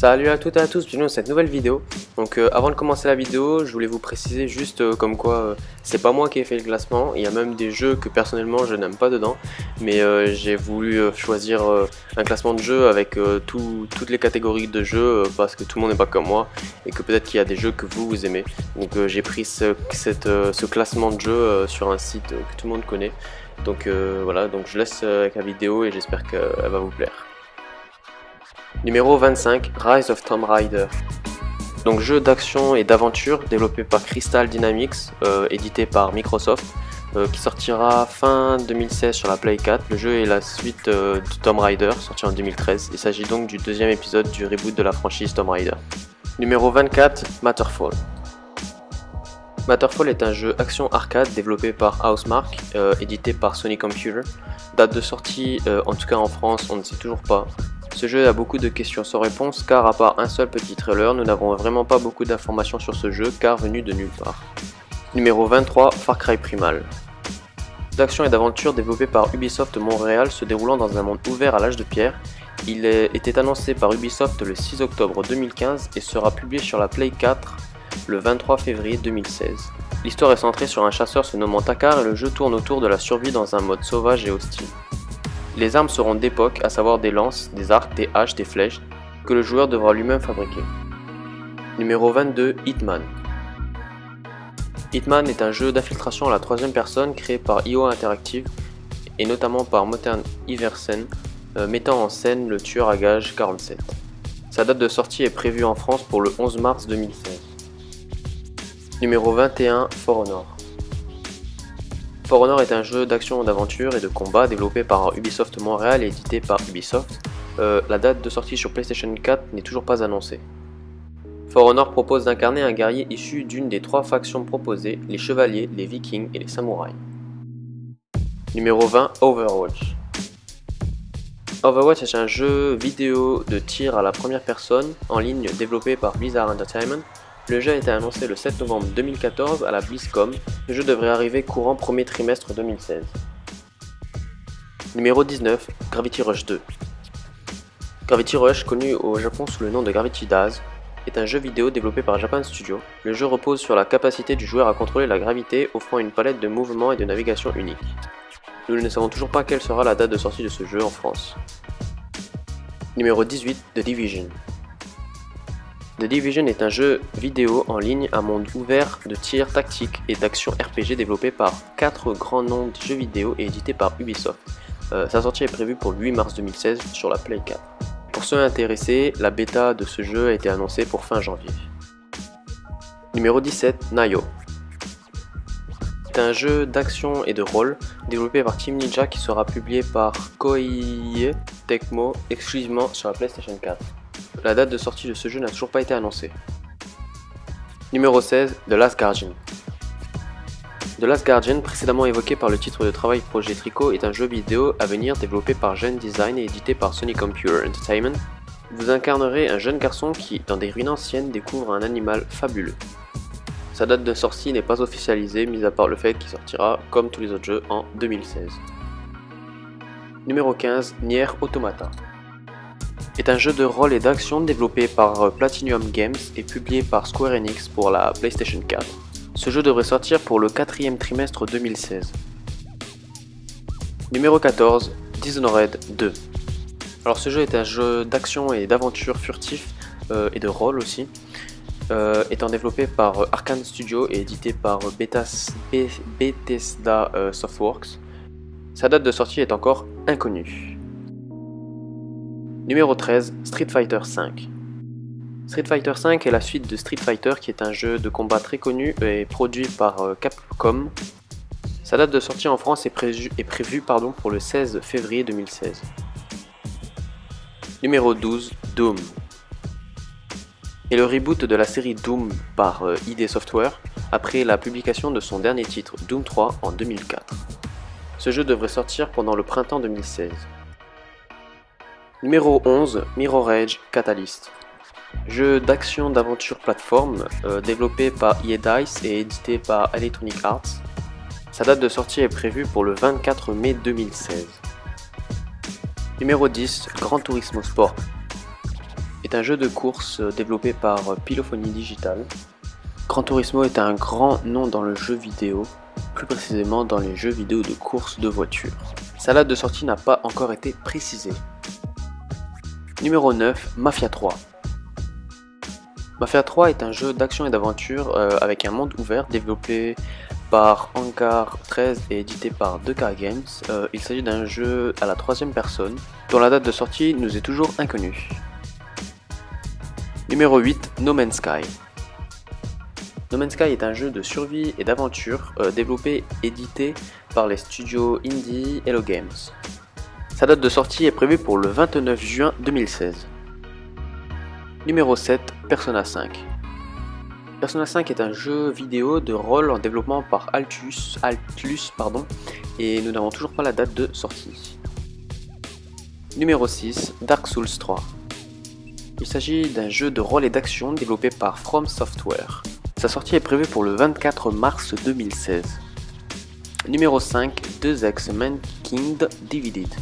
Salut à toutes et à tous, bienvenue dans cette nouvelle vidéo. Donc avant de commencer la vidéo, je voulais vous préciser juste comme quoi c'est pas moi qui ai fait le classement. Il y a même des jeux que personnellement je n'aime pas dedans, mais j'ai voulu choisir un classement de jeux avec toutes les catégories de jeux parce que tout le monde n'est pas comme moi et que peut-être qu'il y a des jeux que vous aimez. Donc j'ai pris ce classement de jeux sur un site que tout le monde connaît. Donc voilà, donc je laisse avec la vidéo et j'espère qu'elle va vous plaire. Numéro 25, Rise of Tomb Raider. Donc jeu d'action et d'aventure développé par Crystal Dynamics, édité par Microsoft, qui sortira fin 2016 sur la Play 4. Le jeu est la suite de Tomb Raider, sorti en 2013. Il s'agit donc du deuxième épisode du reboot de la franchise Tomb Raider. Numéro 24, Matterfall. Matterfall est un jeu action arcade développé par Housemarque, édité par Sony Computer. Date de sortie, en tout cas en France, on ne sait toujours pas. Ce jeu a beaucoup de questions sans réponse car à part un seul petit trailer, nous n'avons vraiment pas beaucoup d'informations sur ce jeu car venu de nulle part. Numéro 23, Far Cry Primal. D'action et d'aventure développé par Ubisoft Montréal se déroulant dans un monde ouvert à l'âge de pierre. Il était annoncé par Ubisoft le 6 octobre 2015 et sera publié sur la Play 4 le 23 février 2016. L'histoire est centrée sur un chasseur se nommant Takar et le jeu tourne autour de la survie dans un mode sauvage et hostile. Les armes seront d'époque, à savoir des lances, des arcs, des haches, des flèches, que le joueur devra lui-même fabriquer. Numéro 22, Hitman. Hitman est un jeu d'infiltration à la troisième personne créé par IO Interactive et notamment par Morten Iversen, mettant en scène le tueur à gages 47. Sa date de sortie est prévue en France pour le 11 mars 2016. Numéro 21, For Honor. For Honor est un jeu d'action, d'aventure et de combat développé par Ubisoft Montréal et édité par Ubisoft. La date de sortie sur PlayStation 4 n'est toujours pas annoncée. For Honor propose d'incarner un guerrier issu d'une des trois factions proposées, les chevaliers, les vikings et les samouraïs. Numéro 20, Overwatch. Overwatch est un jeu vidéo de tir à la première personne en ligne développé par Blizzard Entertainment. Le jeu a été annoncé le 7 novembre 2014 à la BlizzCon. Le jeu devrait arriver courant premier trimestre 2016. Numéro 19, Gravity Rush 2. Gravity Rush, connu au Japon sous le nom de Gravity Daze, est un jeu vidéo développé par Japan Studio. Le jeu repose sur la capacité du joueur à contrôler la gravité, offrant une palette de mouvements et de navigation unique. Nous ne savons toujours pas quelle sera la date de sortie de ce jeu en France. Numéro 18, The Division. The Division est un jeu vidéo en ligne à monde ouvert de tir tactique et d'action RPG développé par 4 grands noms de jeux vidéo et édité par Ubisoft. Sa sortie est prévue pour le 8 mars 2016 sur la Play 4. Pour ceux intéressés, la bêta de ce jeu a été annoncée pour fin janvier. Numéro 17, Nayo. C'est un jeu d'action et de rôle développé par Team Ninja qui sera publié par Koei Tecmo exclusivement sur la PlayStation 4. La date de sortie de ce jeu n'a toujours pas été annoncée. Numéro 16, The Last Guardian. The Last Guardian, précédemment évoqué par le titre de travail Projet Tricot, est un jeu vidéo à venir développé par Gen Design et édité par Sony Computer Entertainment. Vous incarnerez un jeune garçon qui, dans des ruines anciennes, découvre un animal fabuleux. Sa date de sortie n'est pas officialisée, mis à part le fait qu'il sortira, comme tous les autres jeux, en 2016. Numéro 15, Nier Automata. Est un jeu de rôle et d'action développé par Platinum Games et publié par Square Enix pour la PlayStation 4. Ce jeu devrait sortir pour le 4e trimestre 2016. Numéro 14, Dishonored 2. Alors ce jeu est un jeu d'action et d'aventure furtif et de rôle aussi, étant développé par Arkane Studio et édité par Bethesda Softworks. Sa date de sortie est encore inconnue. Numéro 13, Street Fighter V. Street Fighter V est la suite de Street Fighter qui est un jeu de combat très connu et produit par Capcom. Sa date de sortie en France est prévue pour le 16 février 2016. Numéro 12, Doom. Et le reboot de la série Doom par ID Software après la publication de son dernier titre Doom 3 en 2004. Ce jeu devrait sortir pendant le printemps 2016. Numéro 11, Mirror Edge Catalyst. Jeu d'action d'aventure plateforme développé par EA Dice et édité par Electronic Arts. Sa date de sortie est prévue pour le 24 mai 2016. Numéro 10, Gran Turismo Sport. est un jeu de course développé par Pilophonie Digital. Gran Turismo est un grand nom dans le jeu vidéo, plus précisément dans les jeux vidéo de course de voitures. Sa date de sortie n'a pas encore été précisée. Numéro 9, Mafia 3. Mafia 3 est un jeu d'action et d'aventure avec un monde ouvert développé par Hangar 13 et édité par 2K Games. Il s'agit d'un jeu à la troisième personne dont la date de sortie nous est toujours inconnue. Numéro 8, No Man's Sky. No Man's Sky est un jeu de survie et d'aventure développé et édité par les studios indie Hello Games. Sa date de sortie est prévue pour le 29 juin 2016. Numéro 7, Persona 5. Persona 5 est un jeu vidéo de rôle en développement par Atlus, et nous n'avons toujours pas la date de sortie. Numéro 6, Dark Souls 3. Il s'agit d'un jeu de rôle et d'action développé par From Software. Sa sortie est prévue pour le 24 mars 2016. Numéro 5, Deus Ex Mankind Divided.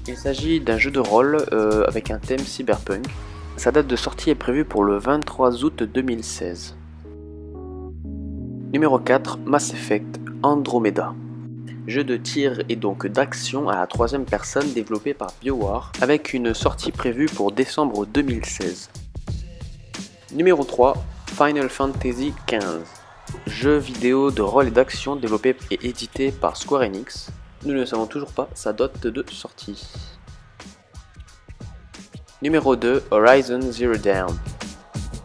Il s'agit d'un jeu de rôle avec un thème cyberpunk. Sa date de sortie est prévue pour le 23 août 2016. Numéro 4, Mass Effect Andromeda. Jeu de tir et donc d'action à la troisième personne développé par BioWare avec une sortie prévue pour décembre 2016. Numéro 3, Final Fantasy XV. Jeu vidéo de rôle et d'action développé et édité par Square Enix. Nous ne savons toujours pas sa date de sortie. Numéro 2, Horizon Zero Dawn.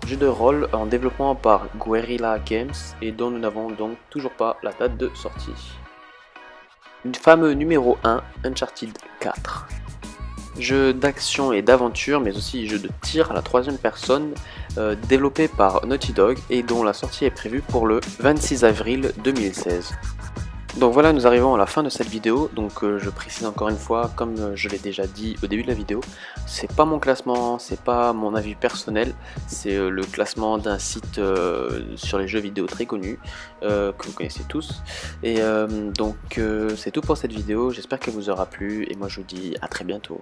Jeu de rôle en développement par Guerrilla Games et dont nous n'avons donc toujours pas la date de sortie. Fameux numéro 1, Uncharted 4. Jeu d'action et d'aventure mais aussi jeu de tir à la troisième personne développé par Naughty Dog et dont la sortie est prévue pour le 26 avril 2016. Donc voilà, nous arrivons à la fin de cette vidéo. Donc je précise encore une fois, comme je l'ai déjà dit au début de la vidéo, c'est pas mon classement, c'est pas mon avis personnel, c'est le classement d'un site sur les jeux vidéo très connu que vous connaissez tous. Et donc c'est tout pour cette vidéo, j'espère qu'elle vous aura plu et moi je vous dis à très bientôt.